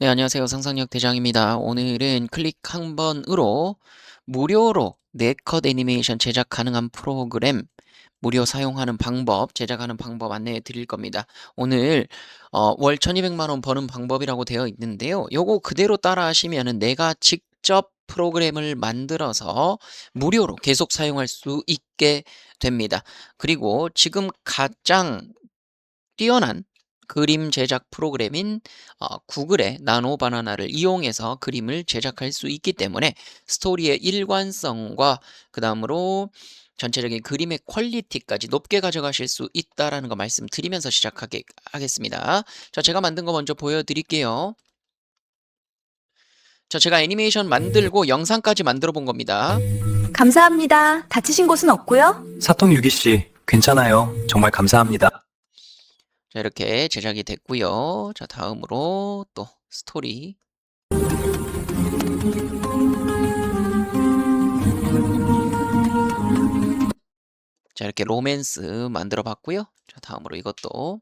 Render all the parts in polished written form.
네, 안녕하세요. 상상력 대장입니다. 오늘은 클릭 한 번으로 무료로 네컷 애니메이션 제작 가능한 프로그램 무료 사용하는 방법, 제작하는 방법 안내해 드릴 겁니다. 오늘 월 1200만 원 버는 방법이라고 되어 있는데요. 요거 그대로 따라 하시면은 내가 직접 프로그램을 만들어서 무료로 계속 사용할 수 있게 됩니다. 그리고 지금 가장 뛰어난 그림 제작 프로그램인 구글의 나노 바나나를 이용해서 그림을 제작할 수 있기 때문에 스토리의 일관성과 그 다음으로 전체적인 그림의 퀄리티까지 높게 가져가실 수 있다라는 거 말씀드리면서 시작하겠습니다. 자, 제가 만든 거 먼저 보여드릴게요. 자, 제가 애니메이션 만들고 영상까지 만들어 본 겁니다. 감사합니다. 다치신 곳은 없고요. 사통 유기 씨, 괜찮아요. 정말 감사합니다. 자, 이렇게 제작이 됐고요. 자, 다음으로 또 스토리. 자, 이렇게 로맨스 만들어 봤고요. 자, 다음으로 이것도.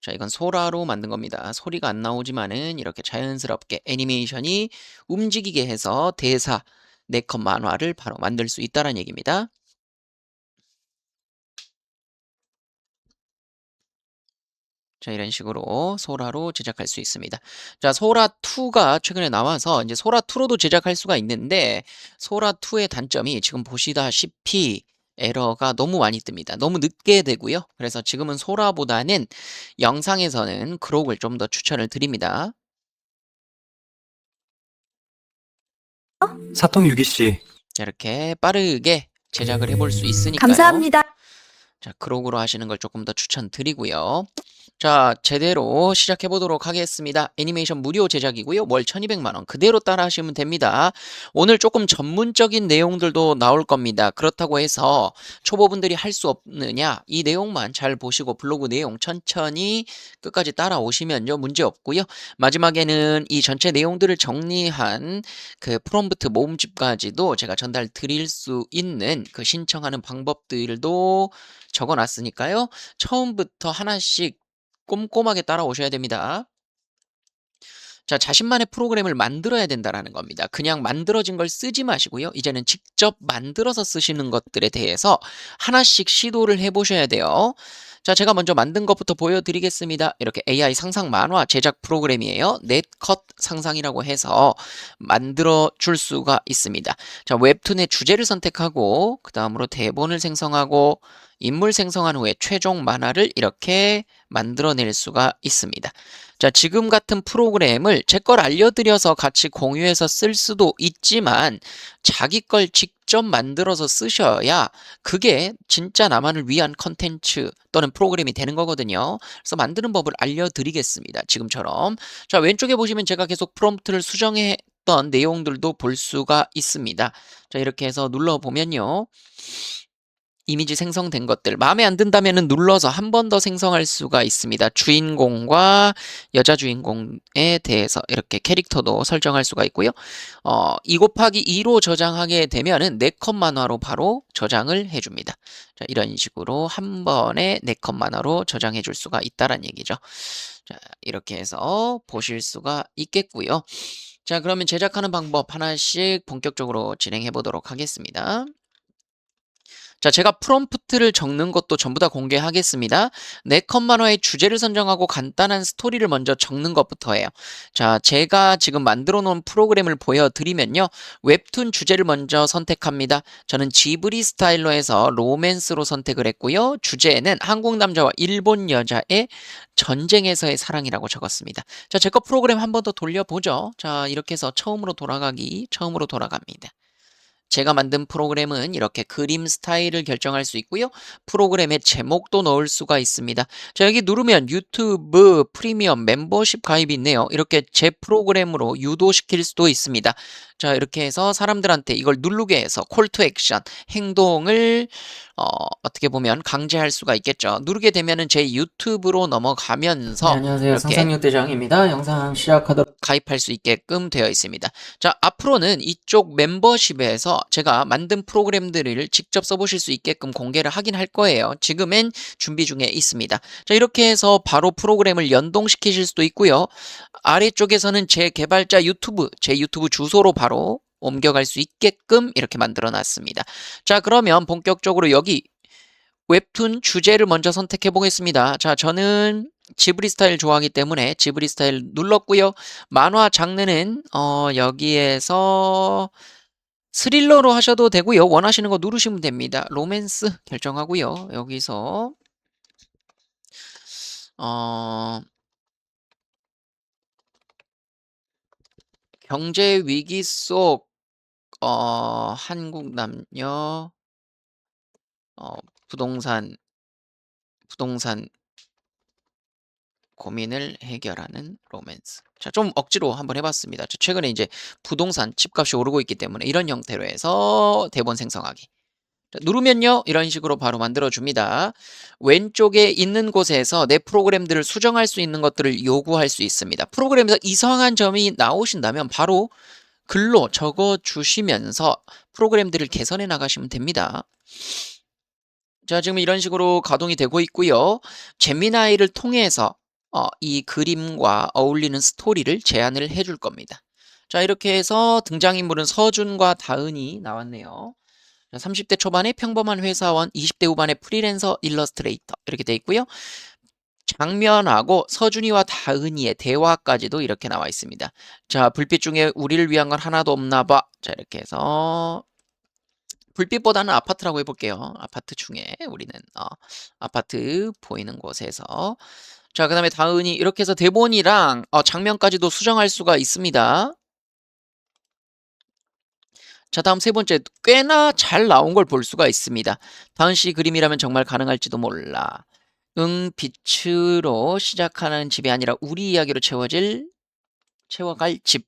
자, 이건 소라로 만든 겁니다. 소리가 안 나오지만은 이렇게 자연스럽게 애니메이션이 움직이게 해서 대사, 네컷 만화를 바로 만들 수 있다는 얘기입니다. 자, 이런 식으로 소라로 제작할 수 있습니다. 자, 소라2가 최근에 나와서 이제 소라2로도 제작할 수가 있는데 소라2의 단점이 지금 보시다시피 에러가 너무 많이 뜹니다. 너무 늦게 되고요. 그래서 지금은 소라보다는 영상에서는 그록을 좀 더 추천을 드립니다. 사통 유기 씨, 자, 이렇게 빠르게 제작을 해볼 수 있으니까요. 감사합니다. 자, 그록으로 하시는 걸 조금 더 추천드리고요. 자, 제대로 시작해 보도록 하겠습니다. 애니메이션 무료 제작이고요. 월 1200만 원 그대로 따라 하시면 됩니다. 오늘 조금 전문적인 내용들도 나올 겁니다. 그렇다고 해서 초보분들이 할 수 없느냐? 이 내용만 잘 보시고 블로그 내용 천천히 끝까지 따라오시면요. 문제 없고요. 마지막에는 이 전체 내용들을 정리한 그 프롬프트 모음집까지도 제가 전달 드릴 수 있는 그 신청하는 방법들도 적어 놨으니까요. 처음부터 하나씩 꼼꼼하게 따라오셔야 됩니다. 자, 자신만의 프로그램을 만들어야 된다라는 겁니다. 그냥 만들어진 걸 쓰지 마시고요. 이제는 직접 만들어서 쓰시는 것들에 대해서 하나씩 시도를 해보셔야 돼요. 자, 제가 먼저 만든 것부터 보여드리겠습니다. 이렇게 AI 상상 만화 제작 프로그램이에요. 넷컷 상상이라고 해서 만들어 줄 수가 있습니다. 자, 웹툰의 주제를 선택하고 그 다음으로 대본을 생성하고 인물 생성한 후에 최종 만화를 이렇게 만들어낼 수가 있습니다. 자, 지금 같은 프로그램을 제 걸 알려드려서 같이 공유해서 쓸 수도 있지만 자기 걸 직접 만들어서 쓰셔야 그게 진짜 나만을 위한 컨텐츠 또는 프로그램이 되는 거거든요. 그래서 만드는 법을 알려드리겠습니다. 지금처럼. 자, 왼쪽에 보시면 제가 계속 프롬프트를 수정했던 내용들도 볼 수가 있습니다. 자, 이렇게 해서 눌러보면요. 이미지 생성된 것들 마음에 안 든다면 눌러서 한 번 더 생성할 수가 있습니다. 주인공과 여자 주인공에 대해서 이렇게 캐릭터도 설정할 수가 있고요. 2 곱하기 2로 저장하게 되면은 4컷 만화로 바로 저장을 해줍니다. 자, 이런 식으로 한 번에 4컷 만화로 저장해 줄 수가 있다는 얘기죠. 자, 이렇게 해서 보실 수가 있겠고요. 자, 그러면 제작하는 방법 하나씩 본격적으로 진행해 보도록 하겠습니다. 자, 제가 프롬프트를 적는 것도 전부 다 공개하겠습니다. 4컷 만화의 주제를 선정하고 간단한 스토리를 먼저 적는 것부터예요. 자, 제가 지금 만들어 놓은 프로그램을 보여드리면요. 웹툰 주제를 먼저 선택합니다. 저는 지브리 스타일로 해서 로맨스로 선택을 했고요. 주제는 한국 남자와 일본 여자의 전쟁에서의 사랑이라고 적었습니다. 자, 제 거 프로그램 한 번 더 돌려보죠. 자, 이렇게 해서 처음으로 돌아갑니다. 제가 만든 프로그램은 이렇게 그림 스타일을 결정할 수 있고요. 프로그램의 제목도 넣을 수가 있습니다. 자, 여기 누르면 유튜브 프리미엄 멤버십 가입이 있네요. 이렇게 제 프로그램으로 유도시킬 수도 있습니다. 자, 이렇게 해서 사람들한테 이걸 누르게 해서 콜 투 액션, 행동을 어떻게 보면 강제할 수가 있겠죠. 누르게 되면은 제 유튜브로 넘어가면서 안녕하세요. 이렇게 상상력 대장입니다. 영상 시작하도록 가입할 수 있게끔 되어 있습니다. 자, 앞으로는 이쪽 멤버십에서 제가 만든 프로그램들을 직접 써보실 수 있게끔 공개를 하긴 할 거예요. 지금은 준비 중에 있습니다. 자, 이렇게 해서 바로 프로그램을 연동시키실 수도 있고요. 아래쪽에서는 제 개발자 유튜브, 제 유튜브 주소로 바로 옮겨갈 수 있게끔 이렇게 만들어 놨습니다. 자, 그러면 본격적으로 여기 웹툰 주제를 먼저 선택해 보겠습니다. 자, 저는 지브리 스타일 좋아하기 때문에 지브리 스타일 눌렀고요. 만화 장르는 여기에서 스릴러로 하셔도 되고요. 원하시는 거 누르시면 됩니다. 로맨스 결정하고요. 여기서 경제 위기 속 한국 남녀 부동산 고민을 해결하는 로맨스. 자, 좀 억지로 한번 해봤습니다. 최근에 이제 부동산 집값이 오르고 있기 때문에 이런 형태로 해서 대본 생성하기. 자, 누르면요, 이런 식으로 바로 만들어줍니다. 왼쪽에 있는 곳에서 내 프로그램들을 수정할 수 있는 것들을 요구할 수 있습니다. 프로그램에서 이상한 점이 나오신다면 바로 글로 적어주시면서 프로그램들을 개선해 나가시면 됩니다. 자, 지금 이런 식으로 가동이 되고 있고요. 제미나이를 통해서 이 그림과 어울리는 스토리를 제안을 해줄 겁니다. 자, 이렇게 해서 등장인물은 서준과 다은이 나왔네요. 30대 초반의 평범한 회사원, 20대 후반의 프리랜서 일러스트레이터 이렇게 돼 있고요. 장면하고 서준이와 다은이의 대화까지도 이렇게 나와 있습니다. 자, 불빛 중에 우리를 위한 건 하나도 없나 봐. 자, 이렇게 해서 불빛보다는 아파트라고 해볼게요. 아파트 중에 우리는 아파트 보이는 곳에서. 자, 그 다음에 다은이 이렇게 해서 대본이랑 장면까지도 수정할 수가 있습니다. 자, 다음 세 번째, 꽤나 잘 나온 걸 볼 수가 있습니다. 다은 씨 그림이라면 정말 가능할지도 몰라. 빛으로 시작하는 집이 아니라 우리 이야기로 채워갈 집.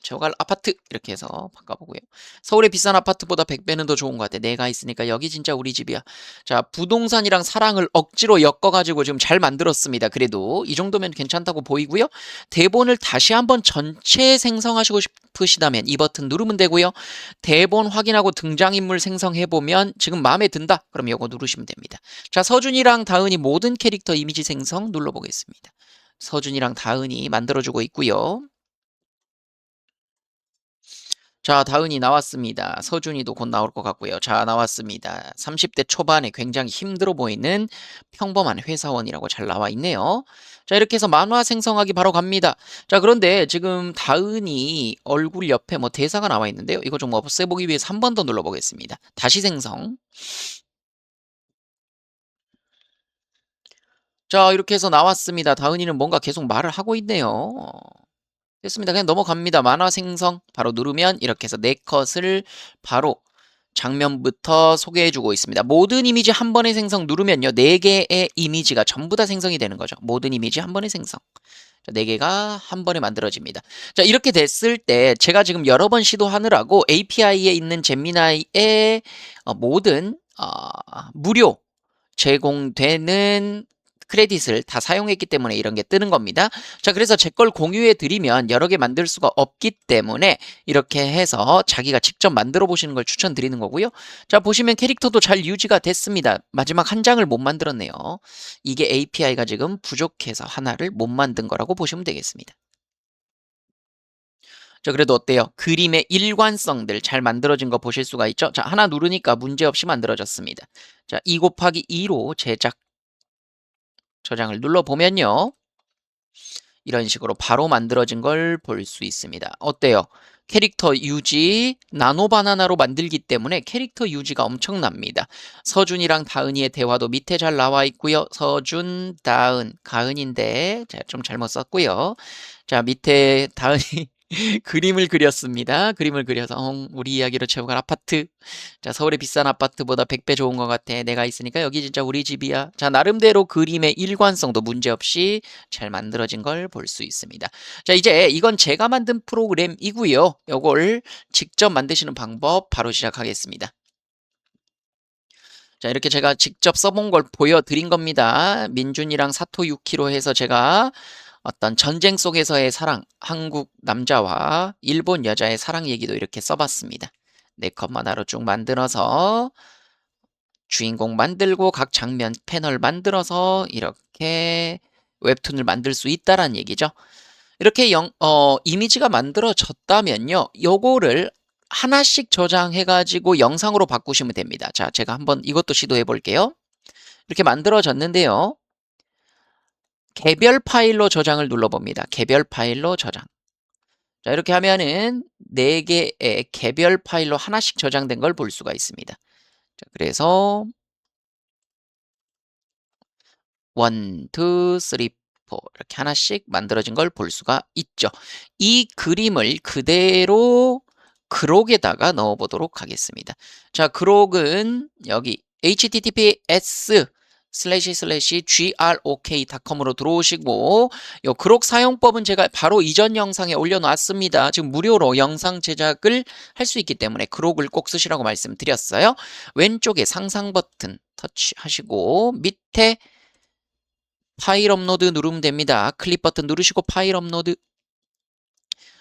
채워갈 아파트 이렇게 해서 바꿔보고요. 서울의 비싼 아파트보다 100배는 더 좋은 것 같아. 내가 있으니까 여기 진짜 우리 집이야. 자, 부동산이랑 사랑을 억지로 엮어가지고 지금 잘 만들었습니다. 그래도 이 정도면 괜찮다고 보이고요. 대본을 다시 한번 전체 생성하시고 싶으시다면 이 버튼 누르면 되고요. 대본 확인하고 등장인물 생성해보면 지금 마음에 든다? 그럼 이거 누르시면 됩니다. 자, 서준이랑 다은이 모든 캐릭터 이미지 생성 눌러보겠습니다. 서준이랑 다은이 만들어주고 있고요. 자, 다은이 나왔습니다. 서준이도 곧 나올 것 같고요. 자, 나왔습니다. 30대 초반에 굉장히 힘들어 보이는 평범한 회사원이라고 잘 나와 있네요. 자, 이렇게 해서 만화 생성하기 바로 갑니다. 자, 그런데 지금 다은이 얼굴 옆에 뭐 대사가 나와 있는데요. 이거 좀 없애보기 위해서 한 번 더 눌러보겠습니다. 다시 생성. 자, 이렇게 해서 나왔습니다. 다은이는 뭔가 계속 말을 하고 있네요. 됐습니다. 그냥 넘어갑니다. 만화 생성 바로 누르면 이렇게 해서 네 컷을 바로 장면부터 소개해주고 있습니다. 모든 이미지 한 번에 생성 누르면요. 4개의 이미지가 전부 다 생성이 되는 거죠. 모든 이미지 한 번에 생성. 자, 4개가 한 번에 만들어집니다. 자, 이렇게 됐을 때 제가 지금 여러 번 시도하느라고 API에 있는 제미나이의 모든 무료 제공되는 크레딧을 다 사용했기 때문에 이런 게 뜨는 겁니다. 자, 그래서 제 걸 공유해 드리면 여러 개 만들 수가 없기 때문에 이렇게 해서 자기가 직접 만들어 보시는 걸 추천드리는 거고요. 자, 보시면 캐릭터도 잘 유지가 됐습니다. 마지막 한 장을 못 만들었네요. 이게 API가 지금 부족해서 하나를 못 만든 거라고 보시면 되겠습니다. 자, 그래도 어때요? 그림의 일관성들 잘 만들어진 거 보실 수가 있죠? 자, 하나 누르니까 문제없이 만들어졌습니다. 자, 2 곱하기 2로 저장을 눌러보면요. 이런 식으로 바로 만들어진 걸 볼 수 있습니다. 어때요? 캐릭터 유지, 나노바나나로 만들기 때문에 캐릭터 유지가 엄청납니다. 서준이랑 다은이의 대화도 밑에 잘 나와 있고요. 서준, 다은, 가은인데 좀 잘못 썼고요. 자, 밑에 다은이 그림을 그렸습니다. 그림을 그려서 우리 이야기로 채워갈 아파트. 자, 서울의 비싼 아파트보다 100배 좋은 것 같아. 내가 있으니까 여기 진짜 우리 집이야. 자, 나름대로 그림의 일관성도 문제없이 잘 만들어진 걸 볼 수 있습니다. 자, 이제 이건 제가 만든 프로그램이고요. 요걸 직접 만드시는 방법 바로 시작하겠습니다. 자, 이렇게 제가 직접 써본 걸 보여드린 겁니다. 민준이랑 사토 유키로 해서 제가 어떤 전쟁 속에서의 사랑, 한국 남자와 일본 여자의 사랑 얘기도 이렇게 써봤습니다. 4컷 만화로 쭉 만들어서 주인공 만들고 각 장면 패널 만들어서 이렇게 웹툰을 만들 수 있다란 얘기죠. 이렇게 이미지가 만들어졌다면요. 요거를 하나씩 저장해가지고 영상으로 바꾸시면 됩니다. 자, 제가 한번 이것도 시도해 볼게요. 이렇게 만들어졌는데요. 개별 파일로 저장을 눌러봅니다. 개별 파일로 저장. 자, 이렇게 하면은 4개의 개별 파일로 하나씩 저장된 걸 볼 수가 있습니다. 자, 그래서 1, 2, 3, 4 이렇게 하나씩 만들어진 걸 볼 수가 있죠. 이 그림을 그대로 그록에다가 넣어 보도록 하겠습니다. 자, 그록은 여기 https://grok.com으로 들어오시고 요 그록 사용법은 제가 바로 이전 영상에 올려놨습니다. 지금 무료로 영상 제작을 할 수 있기 때문에 그록을 꼭 쓰시라고 말씀드렸어요. 왼쪽에 상상 버튼 터치하시고 밑에 파일 업로드 누르면 됩니다. 클립 버튼 누르시고 파일 업로드.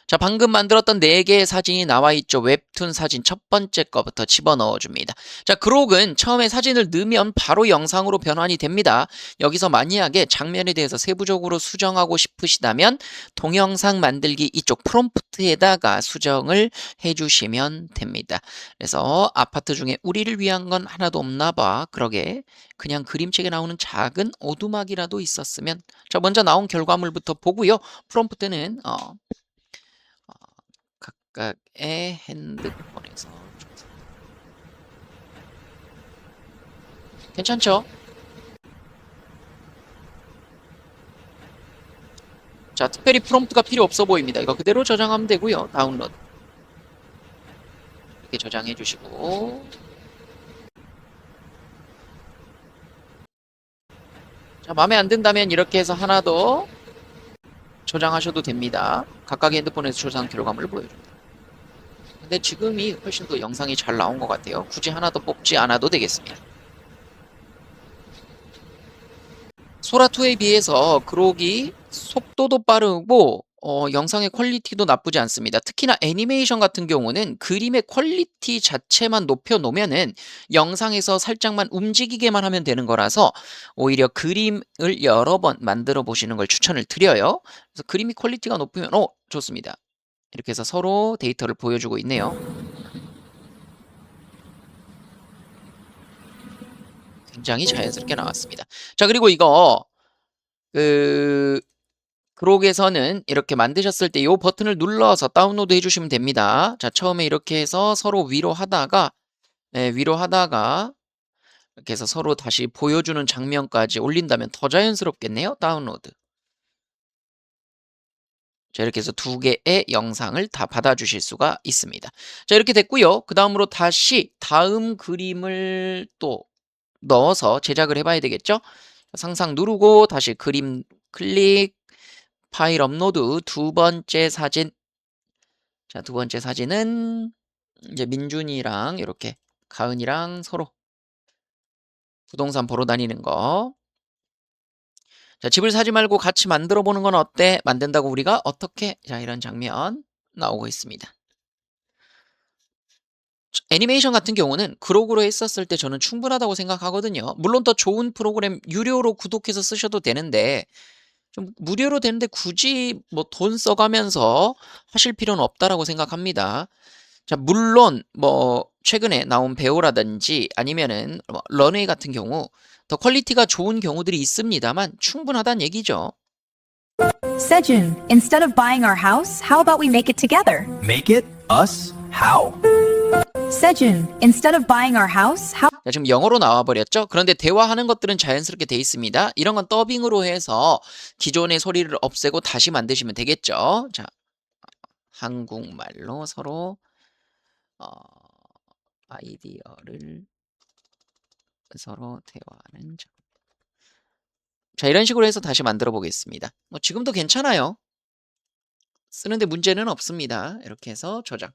자, 방금 만들었던 4개의 사진이 나와 있죠. 웹툰 사진 첫 번째 거부터 집어넣어 줍니다. 자, 그록은 처음에 사진을 넣으면 바로 영상으로 변환이 됩니다. 여기서 만약에 장면에 대해서 세부적으로 수정하고 싶으시다면 동영상 만들기 이쪽 프롬프트에다가 수정을 해주시면 됩니다. 그래서 아파트 중에 우리를 위한 건 하나도 없나 봐. 그러게 그냥 그림책에 나오는 작은 오두막이라도 있었으면. 자, 먼저 나온 결과물부터 보고요. 프롬프트는 각각의 핸드폰에서 괜찮죠? 자, 특별히 프롬프트가 필요 없어 보입니다. 이거 그대로 저장하면 되고요. 다운로드 이렇게 저장해 주시고 자, 마음에 안 든다면 이렇게 해서 하나 더 저장하셔도 됩니다. 각각의 핸드폰에서 저장 결과물을 보여줍니다. 근데 지금이 훨씬 더 영상이 잘 나온 것 같아요. 굳이 하나 더 뽑지 않아도 되겠습니다. 소라2에 비해서 그록이 속도도 빠르고 영상의 퀄리티도 나쁘지 않습니다. 특히나 애니메이션 같은 경우는 그림의 퀄리티 자체만 높여놓으면은 영상에서 살짝만 움직이게만 하면 되는 거라서 오히려 그림을 여러 번 만들어 보시는 걸 추천을 드려요. 그래서 그림이 퀄리티가 높으면 좋습니다. 이렇게 해서 서로 데이터를 보여주고 있네요. 굉장히 자연스럽게 나왔습니다. 자, 그리고 이거 그록에서는 이렇게 만드셨을 때 이 버튼을 눌러서 다운로드 해주시면 됩니다. 자, 처음에 이렇게 해서 서로 위로 하다가 이렇게 해서 서로 다시 보여주는 장면까지 올린다면 더 자연스럽겠네요. 다운로드. 자, 이렇게 해서 2개의 영상을 다 받아주실 수가 있습니다. 자, 이렇게 됐고요. 그 다음으로 다시 다음 그림을 또 넣어서 제작을 해봐야 되겠죠? 상상 누르고 다시 그림 클릭, 파일 업로드, 2번째 사진. 자, 2번째 사진은 이제 민준이랑 이렇게 가은이랑 서로 부동산 보러 다니는 거. 자, 집을 사지 말고 같이 만들어 보는 건 어때? 만든다고 우리가 어떻게? 자, 이런 장면 나오고 있습니다. 애니메이션 같은 경우는 그록으로 했었을 때 저는 충분하다고 생각하거든요. 물론 더 좋은 프로그램 유료로 구독해서 쓰셔도 되는데 좀 무료로 되는데 굳이 뭐 돈 써가면서 하실 필요는 없다라고 생각합니다. 자, 물론 뭐 최근에 나온 배우라든지 아니면은 뭐 런웨이 같은 경우 더 퀄리티가 좋은 경우들이 있습니다만 충분하다는 얘기죠. Sejun, instead of buying our house, how about we make it together? Make it us? How? Sejun, instead of buying our house, how 자, 지금 영어로 나와버렸죠? 그런데 대화하는 것들은 자연스럽게 돼 있습니다. 이런 건 더빙으로 해서 기존의 소리를 없애고 다시 만드시면 되겠죠? 자, 한국말로 서로 아이디어를 서로 대화하는 점. 자, 이런 식으로 해서 다시 만들어 보겠습니다. 뭐 지금도 괜찮아요. 쓰는데 문제는 없습니다. 이렇게 해서 저장.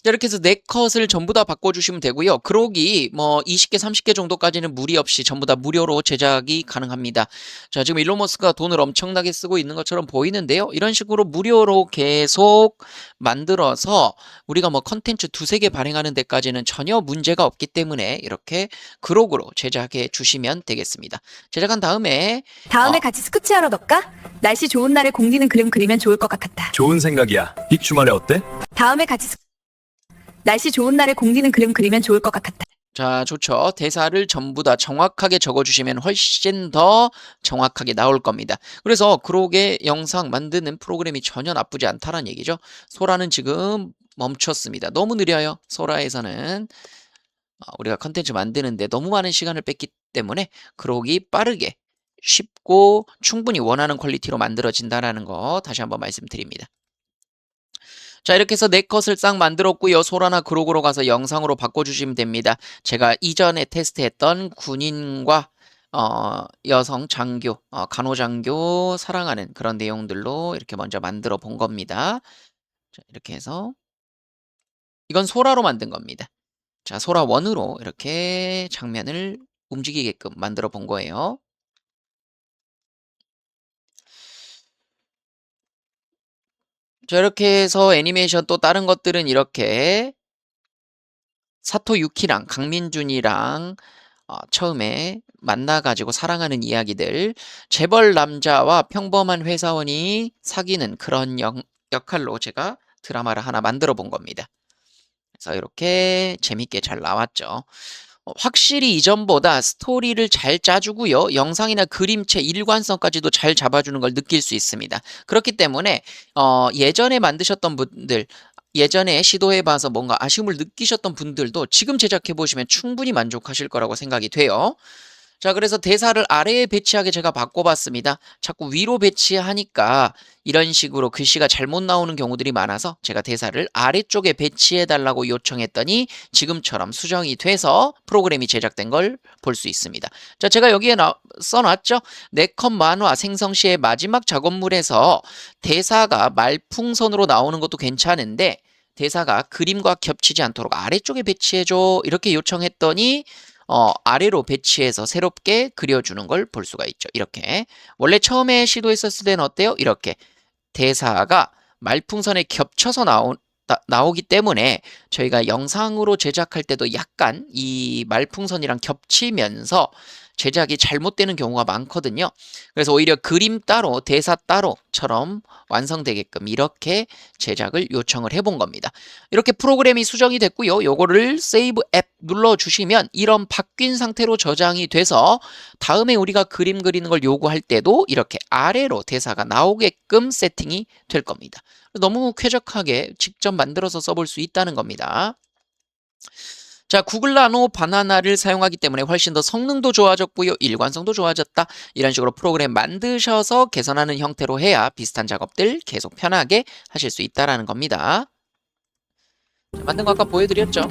자, 이렇게 해서 4컷을 전부 다 바꿔주시면 되고요. 그러기 뭐 20개, 30개 정도까지는 무리 없이 전부 다 무료로 제작이 가능합니다. 자, 지금 일론 머스크가 돈을 엄청나게 쓰고 있는 것처럼 보이는데요. 이런 식으로 무료로 계속 만들어서 우리가 뭐 컨텐츠 2-3개 발행하는 데까지는 전혀 문제가 없기 때문에 이렇게 그록으로 제작해 주시면 되겠습니다. 제작한 다음에 다음에 같이 스쿠치하러 갈까? 날씨 좋은 날에 공기는 그림 그리면 좋을 것 같았다. 좋은 생각이야. 이 주말에 어때? 다음에 같이 날씨 좋은 날에 공기는 그림 그리면 좋을 것 같았다. 자, 좋죠. 대사를 전부 다 정확하게 적어주시면 훨씬 더 정확하게 나올 겁니다. 그래서 그록의 영상 만드는 프로그램이 전혀 나쁘지 않다는 얘기죠. 소라는 지금 멈췄습니다. 너무 느려요. 소라에서는 우리가 컨텐츠 만드는데 너무 많은 시간을 뺐기 때문에 그록이 빠르게 쉽고 충분히 원하는 퀄리티로 만들어진다는 거 다시 한번 말씀드립니다. 자, 이렇게 해서 4컷을 싹 만들었고요. 소라나 그록으로 가서 영상으로 바꿔주시면 됩니다. 제가 이전에 테스트했던 군인과 여성 장교, 간호장교 사랑하는 그런 내용들로 이렇게 먼저 만들어 본 겁니다. 자, 이렇게 해서 이건 소라로 만든 겁니다. 자, 소라 1으로 이렇게 장면을 움직이게끔 만들어 본 거예요. 자, 이렇게 해서 애니메이션 또 다른 것들은 이렇게 사토 유키랑 강민준이랑 처음에 만나가지고 사랑하는 이야기들, 재벌 남자와 평범한 회사원이 사귀는 그런 역할로 제가 드라마를 하나 만들어 본 겁니다. 그래서 이렇게 재밌게 잘 나왔죠. 확실히 이전보다 스토리를 잘 짜주고요. 영상이나 그림체 일관성까지도 잘 잡아주는 걸 느낄 수 있습니다. 그렇기 때문에 예전에 만드셨던 분들, 예전에 시도해봐서 뭔가 아쉬움을 느끼셨던 분들도 지금 제작해보시면 충분히 만족하실 거라고 생각이 돼요. 자, 그래서 대사를 아래에 배치하게 제가 바꿔봤습니다. 자꾸 위로 배치하니까 이런 식으로 글씨가 잘못 나오는 경우들이 많아서 제가 대사를 아래쪽에 배치해달라고 요청했더니 지금처럼 수정이 돼서 프로그램이 제작된 걸 볼 수 있습니다. 자, 제가 여기에 써놨죠? 4컷 만화 생성 시의 마지막 작업물에서 대사가 말풍선으로 나오는 것도 괜찮은데 대사가 그림과 겹치지 않도록 아래쪽에 배치해줘 이렇게 요청했더니 아래로 배치해서 새롭게 그려주는 걸 볼 수가 있죠. 이렇게. 원래 처음에 시도했었을 때는 어때요? 이렇게 대사가 말풍선에 겹쳐서 나오기 때문에 저희가 영상으로 제작할 때도 약간 이 말풍선이랑 겹치면서 제작이 잘못되는 경우가 많거든요. 그래서 오히려 그림 따로 대사 따로처럼 완성되게끔 이렇게 제작을 요청을 해본 겁니다. 이렇게 프로그램이 수정이 됐고요. 요거를 세이브 앱 눌러주시면 이런 바뀐 상태로 저장이 돼서 다음에 우리가 그림 그리는 걸 요구할 때도 이렇게 아래로 대사가 나오게끔 세팅이 될 겁니다. 너무 쾌적하게 직접 만들어서 써볼 수 있다는 겁니다. 자, 구글 나노 바나나를 사용하기 때문에 훨씬 더 성능도 좋아졌고요. 일관성도 좋아졌다. 이런 식으로 프로그램 만드셔서 개선하는 형태로 해야 비슷한 작업들 계속 편하게 하실 수 있다는 겁니다. 자, 만든 거 아까 보여드렸죠?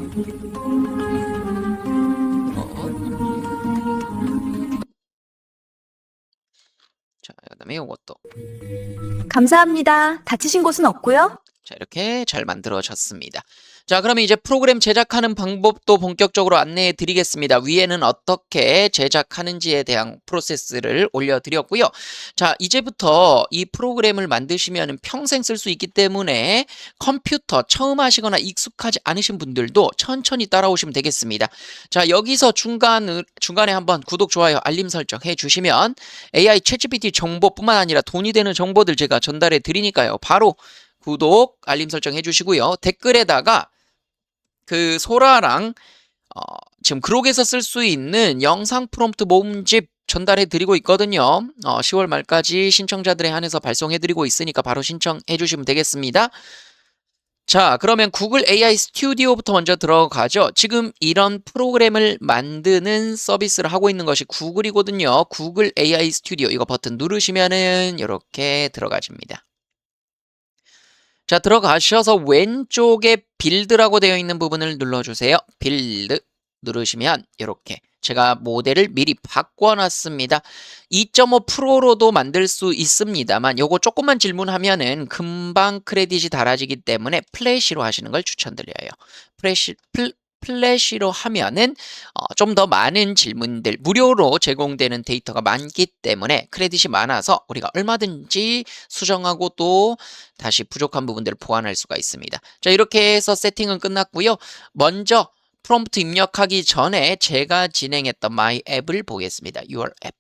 자, 그 다음에 이것도. 감사합니다. 다치신 곳은 없고요. 자, 이렇게 잘 만들어졌습니다. 자, 그러면 이제 프로그램 제작하는 방법도 본격적으로 안내해 드리겠습니다. 위에는 어떻게 제작하는지에 대한 프로세스를 올려드렸고요. 자, 이제부터 이 프로그램을 만드시면 평생 쓸 수 있기 때문에 컴퓨터 처음 하시거나 익숙하지 않으신 분들도 천천히 따라오시면 되겠습니다. 자, 여기서 중간에 한번 구독, 좋아요, 알림 설정 해주시면 AI 챗GPT 정보뿐만 아니라 돈이 되는 정보들 제가 전달해 드리니까요. 바로 구독, 알림 설정 해주시고요. 댓글에다가 그 소라랑 지금 그록에서 쓸 수 있는 영상 프롬프트 모음집 전달해 드리고 있거든요. 10월 말까지 신청자들에 한해서 발송해 드리고 있으니까 바로 신청해 주시면 되겠습니다. 자, 그러면 구글 AI 스튜디오부터 먼저 들어가죠. 지금 이런 프로그램을 만드는 서비스를 하고 있는 것이 구글이거든요. 구글 AI 스튜디오 이거 버튼 누르시면은 이렇게 들어가집니다. 자, 들어가셔서 왼쪽에 빌드라고 되어 있는 부분을 눌러주세요. 빌드 누르시면 이렇게 제가 모델을 미리 바꿔놨습니다. 2.5%로도 만들 수 있습니다만 요거 조금만 질문하면은 금방 크레딧이 달아지기 때문에 플래시로 하시는 걸 추천드려요. 플래시로 하면은 좀 더 많은 질문들, 무료로 제공되는 데이터가 많기 때문에 크레딧이 많아서 우리가 얼마든지 수정하고 또 다시 부족한 부분들을 보완할 수가 있습니다. 자, 이렇게 해서 세팅은 끝났고요. 먼저 프롬프트 입력하기 전에 제가 진행했던 My 앱을 보겠습니다. Your app.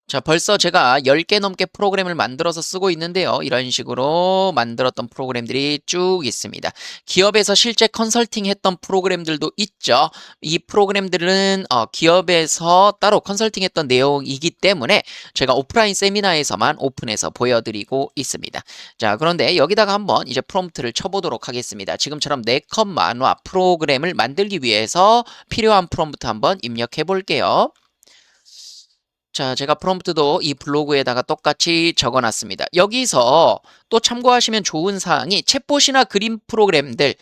자, 벌써 제가 10개 넘게 프로그램을 만들어서 쓰고 있는데요. 이런 식으로 만들었던 프로그램들이 쭉 있습니다. 기업에서 실제 컨설팅 했던 프로그램들도 있죠. 이 프로그램들은 기업에서 따로 컨설팅 했던 내용이기 때문에 제가 오프라인 세미나에서만 오픈해서 보여드리고 있습니다. 자, 그런데 여기다가 한번 이제 프롬프트를 쳐보도록 하겠습니다. 지금처럼 4컷 만화 프로그램을 만들기 위해서 필요한 프롬프트 한번 입력해 볼게요. 자, 제가 프롬프트도 이 블로그에다가 똑같이 적어놨습니다. 여기서 또 참고하시면 좋은 사항이 챗봇이나 그림 프로그램들,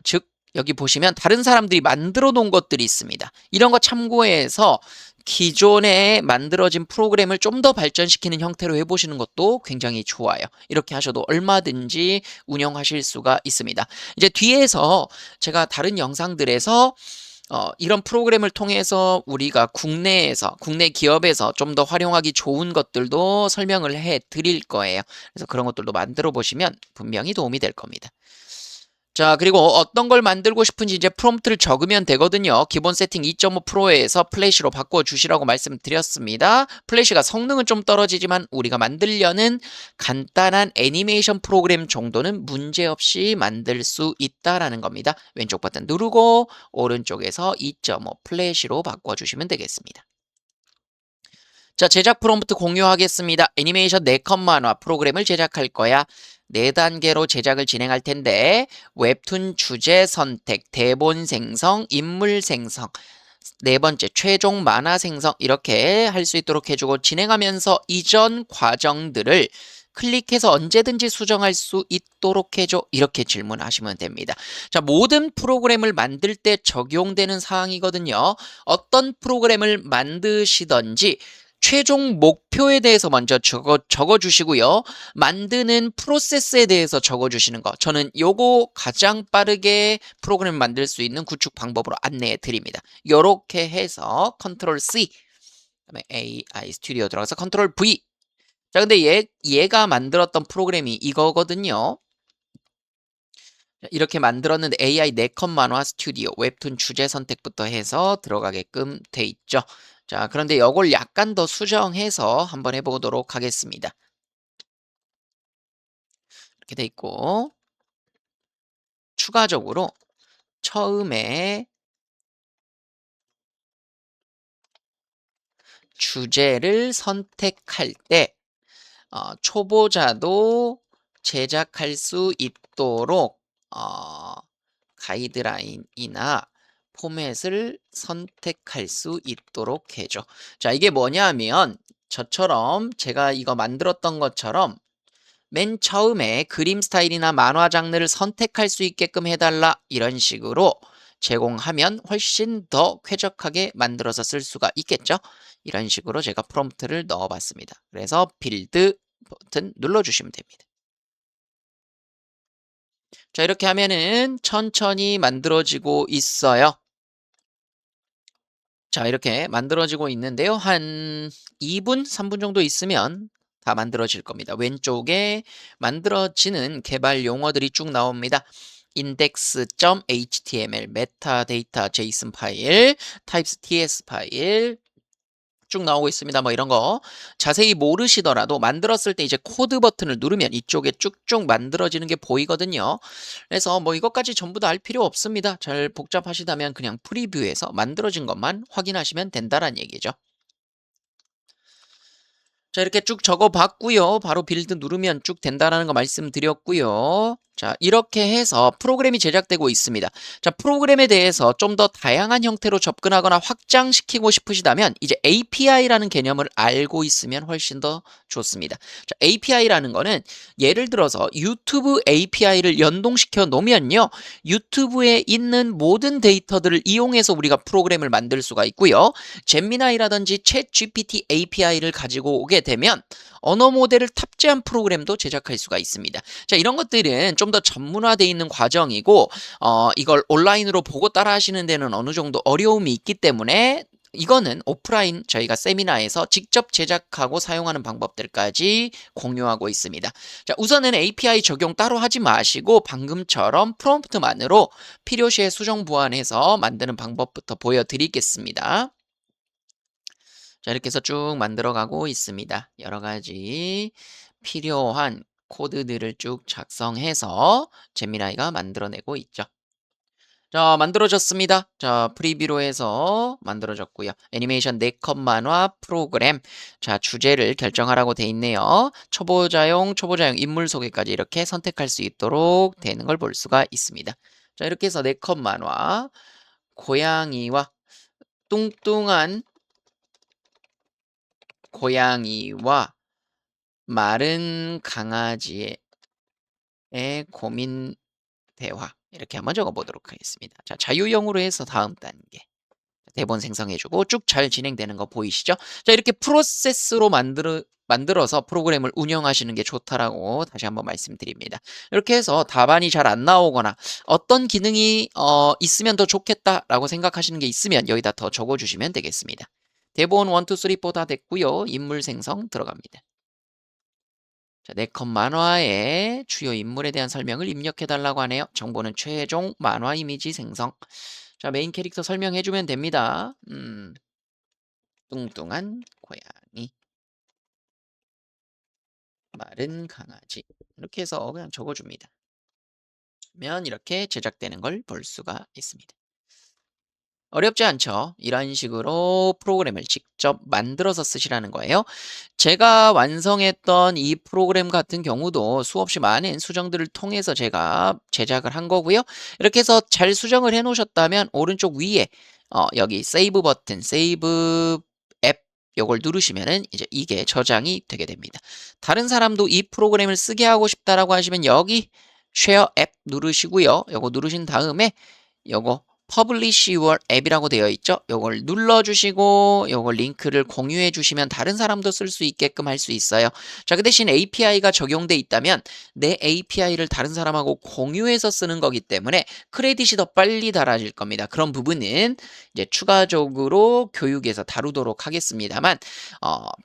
즉 여기 보시면 다른 사람들이 만들어 놓은 것들이 있습니다. 이런 거 참고해서 기존에 만들어진 프로그램을 좀 더 발전시키는 형태로 해보시는 것도 굉장히 좋아요. 이렇게 하셔도 얼마든지 운영하실 수가 있습니다. 이제 뒤에서 제가 다른 영상들에서 이런 프로그램을 통해서 우리가 국내 기업에서 좀 더 활용하기 좋은 것들도 설명을 해 드릴 거예요. 그래서 그런 것들도 만들어 보시면 분명히 도움이 될 겁니다. 자, 그리고 어떤 걸 만들고 싶은지 이제 프롬프트를 적으면 되거든요. 기본 세팅 2.5%에서 플래시로 바꿔주시라고 말씀드렸습니다. 플래시가 성능은 좀 떨어지지만 우리가 만들려는 간단한 애니메이션 프로그램 정도는 문제없이 만들 수 있다라는 겁니다. 왼쪽 버튼 누르고 오른쪽에서 2.5 플래시로 바꿔주시면 되겠습니다. 자, 제작 프롬프트 공유하겠습니다. 애니메이션 4컷 만화 프로그램을 제작할 거야. 4단계로 제작을 진행할 텐데 웹툰 주제 선택, 대본 생성, 인물 생성, 4번째 최종 만화 생성 이렇게 할 수 있도록 해주고 진행하면서 이전 과정들을 클릭해서 언제든지 수정할 수 있도록 해줘. 이렇게 질문하시면 됩니다. 자, 모든 프로그램을 만들 때 적용되는 사항이거든요. 어떤 프로그램을 만드시던지 최종 목표에 대해서 먼저 적어주시고요. 만드는 프로세스에 대해서 적어주시는 거. 저는 요거 가장 빠르게 프로그램을 만들 수 있는 구축 방법으로 안내해 드립니다. 요렇게 해서 컨트롤 C, 그다음에 AI 스튜디오 들어가서 컨트롤 V. 자, 근데 얘가 만들었던 프로그램이 이거거든요. 이렇게 만들었는데 AI 4컷 만화 스튜디오 웹툰 주제 선택부터 해서 들어가게끔 돼 있죠. 자, 그런데 이걸 약간 더 수정해서 한번 해보도록 하겠습니다. 이렇게 돼 있고 추가적으로 처음에 주제를 선택할 때 초보자도 제작할 수 있도록 가이드라인이나 포맷을 선택할 수 있도록 해줘. 자, 이게 뭐냐 하면 저처럼 제가 이거 만들었던 것처럼 맨 처음에 그림 스타일이나 만화 장르를 선택할 수 있게끔 해달라 이런 식으로 제공하면 훨씬 더 쾌적하게 만들어서 쓸 수가 있겠죠. 이런 식으로 제가 프롬프트를 넣어봤습니다. 그래서 빌드 버튼 눌러주시면 됩니다. 자, 이렇게 하면은 천천히 만들어지고 있어요. 자, 이렇게 만들어지고 있는데요. 한 2분, 3분 정도 있으면 다 만들어질 겁니다. 왼쪽에 만들어지는 개발 용어들이 쭉 나옵니다. index.html, metadata JSON 파일, types TS 파일 쭉 나오고 있습니다. 뭐 이런 거 자세히 모르시더라도 만들었을 때 이제 코드 버튼을 누르면 이쪽에 쭉쭉 만들어지는 게 보이거든요. 그래서 뭐 이것까지 전부 다 할 필요 없습니다. 잘 복잡하시다면 그냥 프리뷰에서 만들어진 것만 확인하시면 된다는 얘기죠. 자, 이렇게 쭉 적어 봤고요. 바로 빌드 누르면 쭉 된다라는 거 말씀드렸고요. 자, 이렇게 해서 프로그램이 제작되고 있습니다. 자, 프로그램에 대해서 좀 더 다양한 형태로 접근하거나 확장시키고 싶으시다면 이제 API라는 개념을 알고 있으면 훨씬 더 좋습니다. 자, API라는 거는 예를 들어서 유튜브 API를 연동시켜 놓으면요. 유튜브에 있는 모든 데이터들을 이용해서 우리가 프로그램을 만들 수가 있고요. 잼미나이라든지 챗 GPT API를 가지고 오게 되면 언어 모델을 탑재한 프로그램도 제작할 수가 있습니다. 자, 이런 것들은 좀 더 전문화되어 있는 과정이고 이걸 온라인으로 보고 따라 하시는 데는 어느 정도 어려움이 있기 때문에 이거는 오프라인 저희가 세미나에서 직접 제작하고 사용하는 방법들까지 공유하고 있습니다. 자, 우선은 API 적용 따로 하지 마시고 방금처럼 프롬프트만으로 필요시에 수정 보완해서 만드는 방법부터 보여드리겠습니다. 자, 이렇게 해서 쭉 만들어가고 있습니다. 여러 가지 필요한 코드들을 쭉 작성해서 제미나이가 만들어내고 있죠. 자, 만들어졌습니다. 자, 프리뷰로 해서 만들어졌고요. 애니메이션 4컷 만화 프로그램. 자, 주제를 결정하라고 돼 있네요. 초보자용 인물 소개까지 이렇게 선택할 수 있도록 되는 걸 볼 수가 있습니다. 자, 이렇게 해서 4컷 만화 고양이와 뚱뚱한 고양이와 마른 강아지의 고민 대화 이렇게 한번 적어보도록 하겠습니다. 자, 자유형으로 해서 다음 단계 대본 생성해주고 쭉 잘 진행되는 거 보이시죠? 자, 이렇게 프로세스로 만들어서 프로그램을 운영하시는 게 좋다라고 다시 한번 말씀드립니다. 이렇게 해서 답안이 잘 안 나오거나 어떤 기능이 있으면 더 좋겠다라고 생각하시는 게 있으면 여기다 더 적어주시면 되겠습니다. 대본 1, 2, 3, 4 다 됐고요. 인물 생성 들어갑니다. 자, 4컷 만화의 주요 인물에 대한 설명을 입력해달라고 하네요. 정보는 최종 만화 이미지 생성. 자, 메인 캐릭터 설명해주면 됩니다. 뚱뚱한 고양이, 마른 강아지. 이렇게 해서 그냥 적어줍니다. 그러면 이렇게 제작되는 걸 볼 수가 있습니다. 어렵지 않죠? 이런 식으로 프로그램을 직접 만들어서 쓰시라는 거예요. 제가 완성했던 이 프로그램 같은 경우도 수없이 많은 수정들을 통해서 제가 제작을 한 거고요. 이렇게 해서 잘 수정을 해 놓으셨다면 오른쪽 위에 여기 세이브 버튼, 세이브 앱 요걸 누르시면은 이제 이게 저장이 되게 됩니다. 다른 사람도 이 프로그램을 쓰게 하고 싶다라고 하시면 여기 쉐어 앱 누르시고요. 요거 누르신 다음에 요거 Publish Your App이라고 되어 있죠. 요걸 눌러주시고 요걸 링크를 공유해 주시면 다른 사람도 쓸 수 있게끔 할 수 있어요. 자, 그 대신 API가 적용돼 있다면 내 API를 다른 사람하고 공유해서 쓰는 거기 때문에 크레딧이 더 빨리 달아질 겁니다. 그런 부분은 이제 추가적으로 교육에서 다루도록 하겠습니다만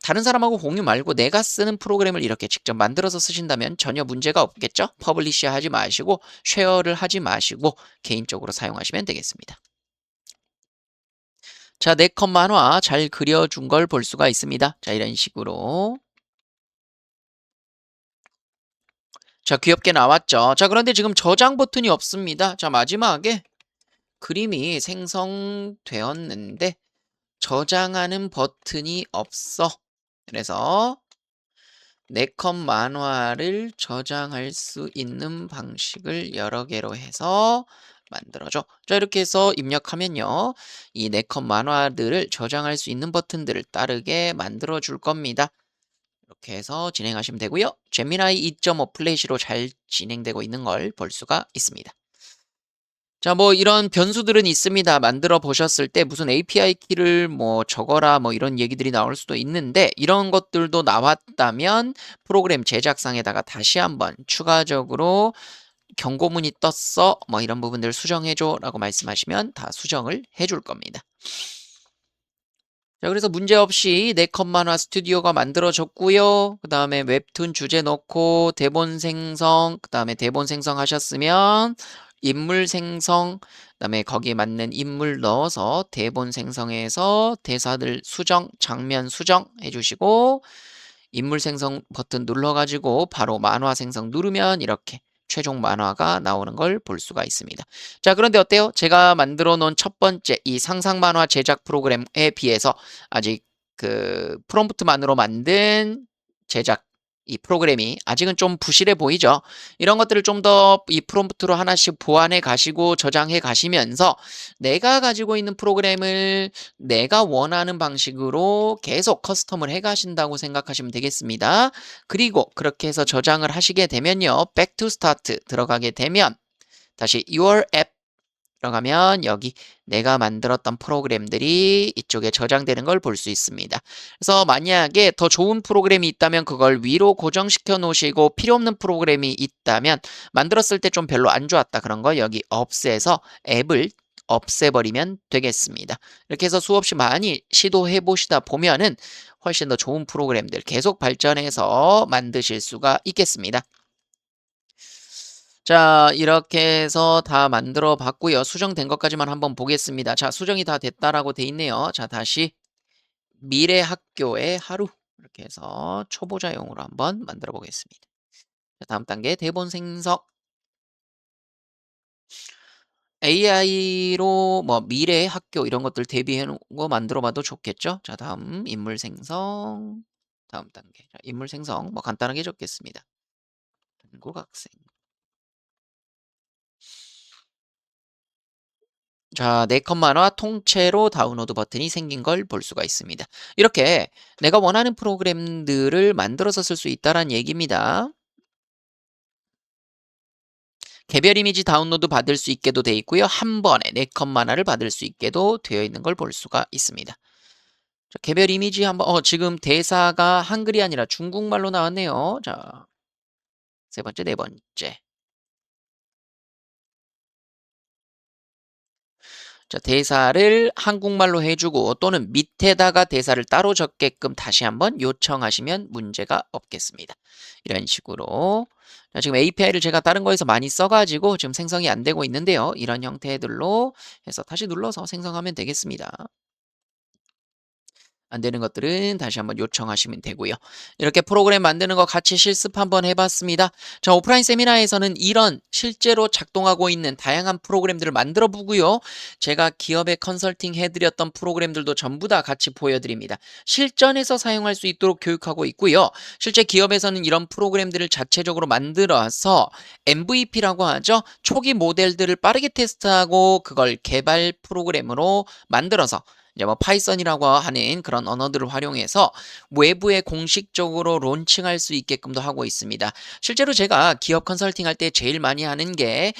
다른 사람하고 공유 말고 내가 쓰는 프로그램을 이렇게 직접 만들어서 쓰신다면 전혀 문제가 없겠죠. 퍼블리시 하지 마시고 쉐어를 하지 마시고 개인적으로 사용하시면 되겠습니다. 자, 4컷 만화 잘 그려준 걸 볼 수가 있습니다. 자, 이런 식으로. 자, 귀엽게 나왔죠. 자, 그런데 지금 저장 버튼이 없습니다. 자, 마지막에 그림이 생성되었는데 저장하는 버튼이 없어. 그래서 4컷 만화를 저장할 수 있는 방식을 여러 개로 해서 만들어줘. 자, 이렇게 해서 입력하면요. 이 4컷 만화들을 저장할 수 있는 버튼들을 따르게 만들어 줄 겁니다. 이렇게 해서 진행하시면 되고요. 제미나이 2.5 플래시로 잘 진행되고 있는 걸 볼 수가 있습니다. 자, 뭐 이런 변수들은 있습니다. 만들어 보셨을 때 무슨 API 키를 뭐 적어라 뭐 이런 얘기들이 나올 수도 있는데 이런 것들도 나왔다면 프로그램 제작상에다가 다시 한번 추가적으로 경고문이 떴어 뭐 이런 부분들 수정해줘 라고 말씀하시면 다 수정을 해줄 겁니다. 자, 그래서 문제없이 4컷 만화 스튜디오가 만들어졌고요. 그 다음에 웹툰 주제 넣고 대본 생성, 그 다음에 대본 생성하셨으면 인물 생성, 그 다음에 거기에 맞는 인물 넣어서 대본 생성해서 대사들 수정, 장면 수정 해주시고 인물 생성 버튼 눌러가지고 바로 만화 생성 누르면 이렇게 최종 만화가 나오는 걸 볼 수가 있습니다. 자, 그런데 어때요? 제가 만들어 놓은 첫 번째 이 상상 만화 제작 프로그램에 비해서 아직 그 프롬프트만으로 만든 제작 이 프로그램이 아직은 좀 부실해 보이죠. 이런 것들을 좀 더 이 프롬프트로 하나씩 보완해 가시고 저장해 가시면서 내가 가지고 있는 프로그램을 내가 원하는 방식으로 계속 커스텀을 해 가신다고 생각하시면 되겠습니다. 그리고 그렇게 해서 저장을 하시게 되면요. Back to Start 들어가게 되면 다시 Your App 들어가면 여기 내가 만들었던 프로그램들이 이쪽에 저장되는 걸 볼 수 있습니다. 그래서 만약에 더 좋은 프로그램이 있다면 그걸 위로 고정시켜 놓으시고 필요 없는 프로그램이 있다면 만들었을 때 좀 별로 안 좋았다 그런 거 여기 없애서 앱을 없애버리면 되겠습니다. 이렇게 해서 수없이 많이 시도해 보시다 보면은 훨씬 더 좋은 프로그램들 계속 발전해서 만드실 수가 있겠습니다. 자, 이렇게 해서 다 만들어 봤고요. 수정된 것까지만 한번 보겠습니다. 자, 수정이 다 됐다라고 돼 있네요. 자, 다시 미래 학교의 하루 이렇게 해서 초보자용으로 한번 만들어 보겠습니다. 자, 다음 단계 대본 생성. AI로 뭐 미래의 학교 이런 것들 대비해 놓은 거 만들어 봐도 좋겠죠? 자, 다음 인물 생성. 다음 단계. 자, 인물 생성 뭐 간단하게 적겠습니다. 한국 학생. 자, 4컷 만화 통째로 다운로드 버튼이 생긴 걸 볼 수가 있습니다. 이렇게 내가 원하는 프로그램들을 만들어서 쓸 수 있다는 얘기입니다. 개별 이미지 다운로드 받을 수 있게도 되어 있고요. 한 번에 4컷 만화를 받을 수 있게도 되어 있는 걸 볼 수가 있습니다. 자, 개별 이미지 한번 지금 대사가 한글이 아니라 중국말로 나왔네요. 자, 세 번째, 네 번째. 자, 대사를 한국말로 해주고 또는 밑에다가 대사를 따로 적게끔 다시 한번 요청하시면 문제가 없겠습니다. 이런 식으로. 자, 지금 API를 제가 다른 거에서 많이 써가지고 지금 생성이 안 되고 있는데요. 이런 형태들로 해서 다시 눌러서 생성하면 되겠습니다. 안 되는 것들은 다시 한번 요청하시면 되고요. 이렇게 프로그램 만드는 거 같이 실습 한번 해봤습니다. 자, 오프라인 세미나에서는 이런 실제로 작동하고 있는 다양한 프로그램들을 만들어 보고요. 제가 기업에 컨설팅 해드렸던 프로그램들도 전부 다 같이 보여드립니다. 실전에서 사용할 수 있도록 교육하고 있고요. 실제 기업에서는 이런 프로그램들을 자체적으로 만들어서 MVP라고 하죠. 초기 모델들을 빠르게 테스트하고 그걸 개발 프로그램으로 만들어서 이제 뭐 파이썬이라고 하는 그런 언어들을 활용해서 외부에 공식적으로 론칭할 수 있게끔도 하고 있습니다. 실제로 제가 기업 컨설팅 할 때 제일 많이 하는 게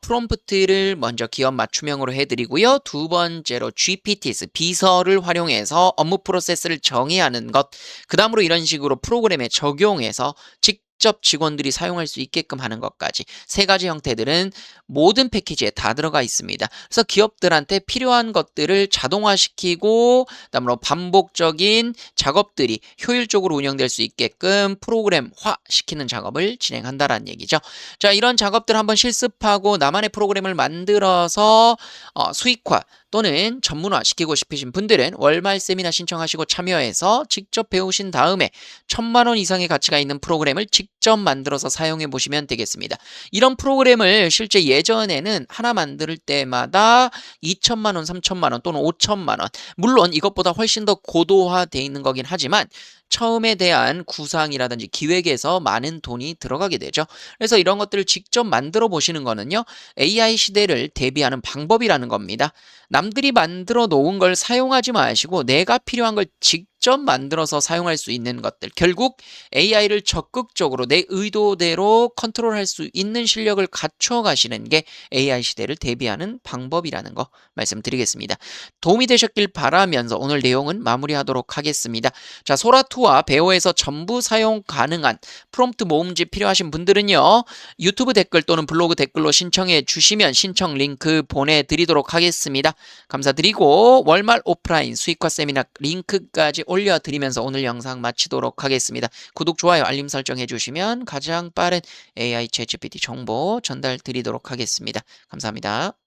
프롬프트를 먼저 기업 맞춤형으로 해드리고요. 두 번째로 GPTs 비서를 활용해서 업무 프로세스를 정의하는 것. 그 다음으로 이런 식으로 프로그램에 적용해서 직접 직원들이 사용할 수 있게끔 하는 것까지 세 가지 형태들은 모든 패키지에 다 들어가 있습니다. 그래서 기업들한테 필요한 것들을 자동화시키고 그다음으로 반복적인 작업들이 효율적으로 운영될 수 있게끔 프로그램화 시키는 작업을 진행한다라는 얘기죠. 자, 이런 작업들 한번 실습하고 나만의 프로그램을 만들어서 수익화 또는 전문화 시키고 싶으신 분들은 월말 세미나 신청하시고 참여해서 직접 배우신 다음에 1,000만 원 이상의 가치가 있는 프로그램을 직접 만들어서 사용해 보시면 되겠습니다. 이런 프로그램을 실제 예전에는 하나 만들 때마다 2천만 원, 3천만 원 또는 5천만 원. 물론 이것보다 훨씬 더 고도화되어 있는 거긴 하지만 처음에 대한 구상이라든지 기획에서 많은 돈이 들어가게 되죠. 그래서 이런 것들을 직접 만들어 보시는 거는요. AI 시대를 대비하는 방법이라는 겁니다. 남들이 만들어 놓은 걸 사용하지 마시고 내가 필요한 걸 직접 만들어서 사용할 수 있는 것들. 결국 AI를 적극적으로 내 의도대로 컨트롤할 수 있는 실력을 갖춰 가시는 게 AI 시대를 대비하는 방법이라는 거 말씀드리겠습니다. 도움이 되셨길 바라면서 오늘 내용은 마무리하도록 하겠습니다. 자, 소라투와 배오에서 전부 사용 가능한 프롬프트 모음집 필요하신 분들은요. 유튜브 댓글 또는 블로그 댓글로 신청해 주시면 신청 링크 보내드리도록 하겠습니다. 감사드리고 월말 오프라인 수익화 세미나 링크까지 올려드리면서 오늘 영상 마치도록 하겠습니다. 구독, 좋아요, 알림 설정 해주시면 가장 빠른 AI 챗GPT 정보 전달 드리도록 하겠습니다. 감사합니다.